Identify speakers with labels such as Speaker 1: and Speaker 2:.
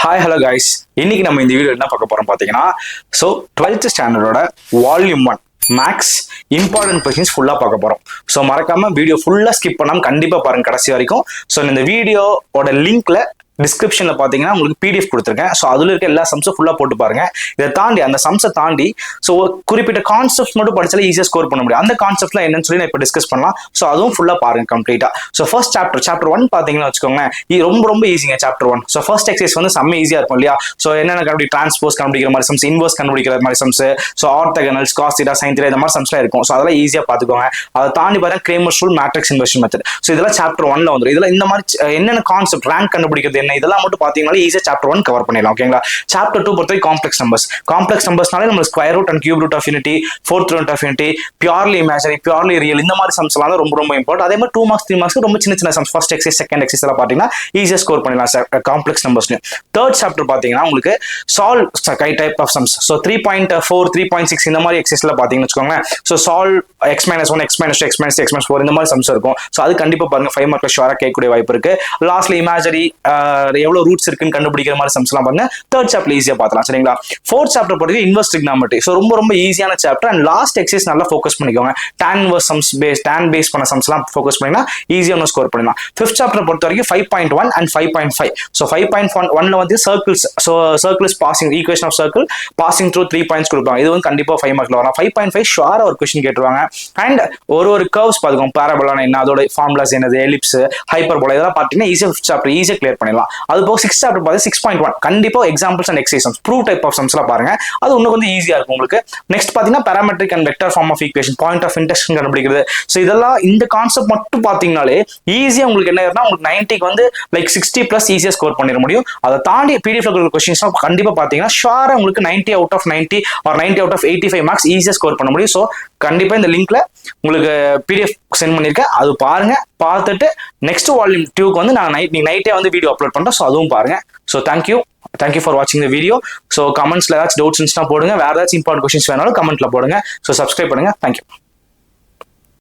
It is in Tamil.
Speaker 1: ஹாய் ஹலோ கைஸ், இன்னைக்கு நம்ம இந்த வீடியோ என்ன பார்க்க போறோம் பார்த்தீங்கன்னா, ஸோ 12th ஸ்டாண்டர்டோட வால்யூம் 1 மேக்ஸ் இம்பார்ட்டன்ட் கொஸ்டின்ஸ் ஃபுல்லாக பார்க்க போகிறோம். ஸோ மறக்காம வீடியோ ஃபுல்லாக ஸ்கிப் பண்ணாமல் கண்டிப்பாக பாருங்க கடைசி வரைக்கும். ஸோ இந்த வீடியோவோட லிங்க்ல டிஸ்கிரிப்ஷனில் பார்த்தீங்கன்னா உங்களுக்கு பிடிஎஃப் கொடுத்துருக்கேன். ஸோ அதில் இருக்க எல்லா சம்ஸும் ஃபுல்லாக போட்டு பாருங்க. இதை தாண்டி அந்த சம்ஸை தாண்டி ஸோ குறிப்பிட்ட கான்செப்ட் மட்டும் படிச்சாலே ஈஸியாக ஸ்கோர் பண்ண முடியும். அந்த கான்செப்ட்லாம் என்னன்னு சொல்லி நான் இப்போ டிஸ்கஸ் பண்ணலாம். ஸோ அதுவும் ஃபுல்லாக பாருங்க கம்ப்ளீட்டாக. ஸோ ஃபர்ஸ்ட் சாப்டர் 1 பார்த்தீங்கன்னா வச்சுக்கோங்க, இது ரொம்ப ஈஸிங்க சாப்டர் 1. ஸோ ஃபர்ஸ்ட் எக்ஸசைஸ் வந்து செம்ம ஈஸியாக இருக்கும் இல்லையா? ஸோ என்னென்ன கண்டுபிடி டிரான்ஸ்போஸ் கண்டுபிடிக்கிற மாதிரி சம்ஸ், இன்வர்ஸ் கண்டுபிடிக்கிற மாதிரி sums, so orthogonals, cos theta, sine theta, இந்த மாதிரி சம்ஸ்லாம் இருக்கும். ஸோ அதெல்லாம் ஈஸியாக பார்த்துக்கோங்க. அதை தாண்டி பாருங்க Cramer's rule, matrix inversion method. So இதெல்லாம் சாப்டர் 1ல வந்துடும். இதெல்லாம் இந்த மாதிரி என்னென்ன கான்செப்ட், ரேங்க் கண்டுபிடிக்கிறது என்ன, இதெல்லாம் மட்டும் பார்த்தீங்கன்னா ஈஸியா சாப்டர் 1 கவர் பண்ணிடலாம். ஓகேங்களா? சாப்டர் 2 பொறுத்தவரை காம்ப்ளெக்ஸ் நம்பர்ஸ்னாலே நம்ம square root and cube root of unity, fourth root of unity, purely imaginary, purely real, இந்த மாதிரி சம்ஸ் எல்லாம் ரொம்ப இம்பார்ட்டன்ட். அதே மாதிரி 2 மார்க்ஸ் 3 மார்க்ஸ் ரொம்ப சின்ன sums, first exercise second exercise எல்லாம் பாத்தீங்கன்னா ஈஸியா ஸ்கோர் பண்ணிடலாம் காம்ப்ளெக்ஸ் நம்பர்ஸ்லயும். தேர்ட் சாப்டர் பாத்தீங்கன்னா உங்களுக்கு solve type of sums. So 3.4 3.6 இந்த மாதிரி எக்ஸைஸ்ல பாத்தீங்கன்னு வச்சுக்கோங்களேன். So solve x-1 x-2 x-3 x-4 இந்த மாதிரி சம்ஸ் இருக்கும். ஸோ அது கண்டிப்பா பாருங்க 5 மார்க்ல ஷுவரா கேட்கக்கூடிய வாய்ப்பு இருக்கு. லாஸ்ட்ல இமேஜரி எவ்வளவு ரூட்ஸ் இருக்குன்னு கண்டுபிடிக்கிற மாதிரி சம்ஸ் எல்லாம் பாருங்க தேர்ட் சாப்டர் ஈஸியா பார்க்கலாம். சரிங்களா? ஃபோர்த் சாப்டர் பொறுத்தவரைக்கும் இன்வர்ஸ் ட்ரிகனாமெட்ரி. ஸோ ரொம்ப ஈஸியான சாப்டர். அண்ட் லாஸ்ட் எக்ஸைஸ் நல்லா ஃபோக்கஸ் பண்ணிக்கோங்க. tan inverse sums tan base பண்ண சம்ஸ் எல்லாம் ஃபோக்கஸ் பண்ணினா ஈஸியா ஒன்று ஸ்கோர் பண்ணலாம். ஃபிஃப்த் சாப்டர் பொறுத்த வரைக்கும் 5.1 and 5.5. ஸோ 5.1ல வந்து circles, so circles passing, equation of circle passing through 3 points கொடுப்பாங்க. இது வந்து கண்டிப்பா 5 மார்க்ல வரும். 5.5 ஷுவரா ஒரு கொஸ்டின் கேட்டுருவாங்க. அண்ட் ஒரு கர்வ்ஸ் பார்த்துக்கோங்க, பாராபோலான என்ன, அதோட ஃபார்முலாஸ் என்னது, எலிப்ஸ், ஹைப்பர்போலா, இதெல்லாம் பார்த்தீங்கன்னா ஈஸியா ஃபிஃப்த் சாப்டர் ஈஸியா கிளியர் பண்ணிடலாம். அது போக சிக்ஸ்த் சாப்டர் பார்த்து 6.1 கண்டிப்பா examples and exercises, prove type of சம்ஸ்லாம் பாருங்க. அது இன்னும் வந்து ஈஸியா இருக்கும் உங்களுக்கு. நெக்ஸ்ட் பாத்தீங்கன்னா parametric and vector form of equation, point of intersection கண்டுபிடிக்கிறது. ஸோ இதெல்லாம் இந்த கான்செப்ட் மட்டும் பாத்தீங்கன்னாலே ஈஸியா உங்களுக்கு என்ன ஆகுதுன்னா, உங்களுக்கு 90க்கு வந்து லைக் 60+ ஈஸியா ஸ்கோர் பண்ணிட முடியும். அதை தாண்டி பிடிஎஃப் கொஸ்டின்ஸ் கண்டிப்பா பாத்தீங்கன்னா ஷுவரா உங்களுக்கு 90 out of 90 or 90 out of 85 marks ஈஸியா ஸ்கோர் பண்ண முடியும். ஸோ கண்டிப்பா இந்த லிங்க்ல உங்களுக்கு பிடிஎஃப் சென்ட் பண்ணிருக்கேன், அது பாருங்க. பார்த்துட்டு நெக்ஸ்ட் வால்யூம் 2க்கு வந்து நான் நைட்டே வந்து வீடியோ அப்லோட் பண்றேன். ஸோ அதுவும் பாருங்க. ஸோ தேங்க்யூ ஃபார் வாட்சிங் த வீடியோ. ஸோ கமெண்ட்ஸ்ல ஏதாச்சும் டவுட்ஸ் இருந்துச்சுன்னா போடுங்க. வேற ஏதாச்சும் இம்பார்ட்டன்ட் கொஸ்டின்ஸ் வேணாலும் கமெண்ட்ல போடுங்க. ஸோ சப்ஸ்கிரைப் பண்ணுங்க. தேங்க்யூ.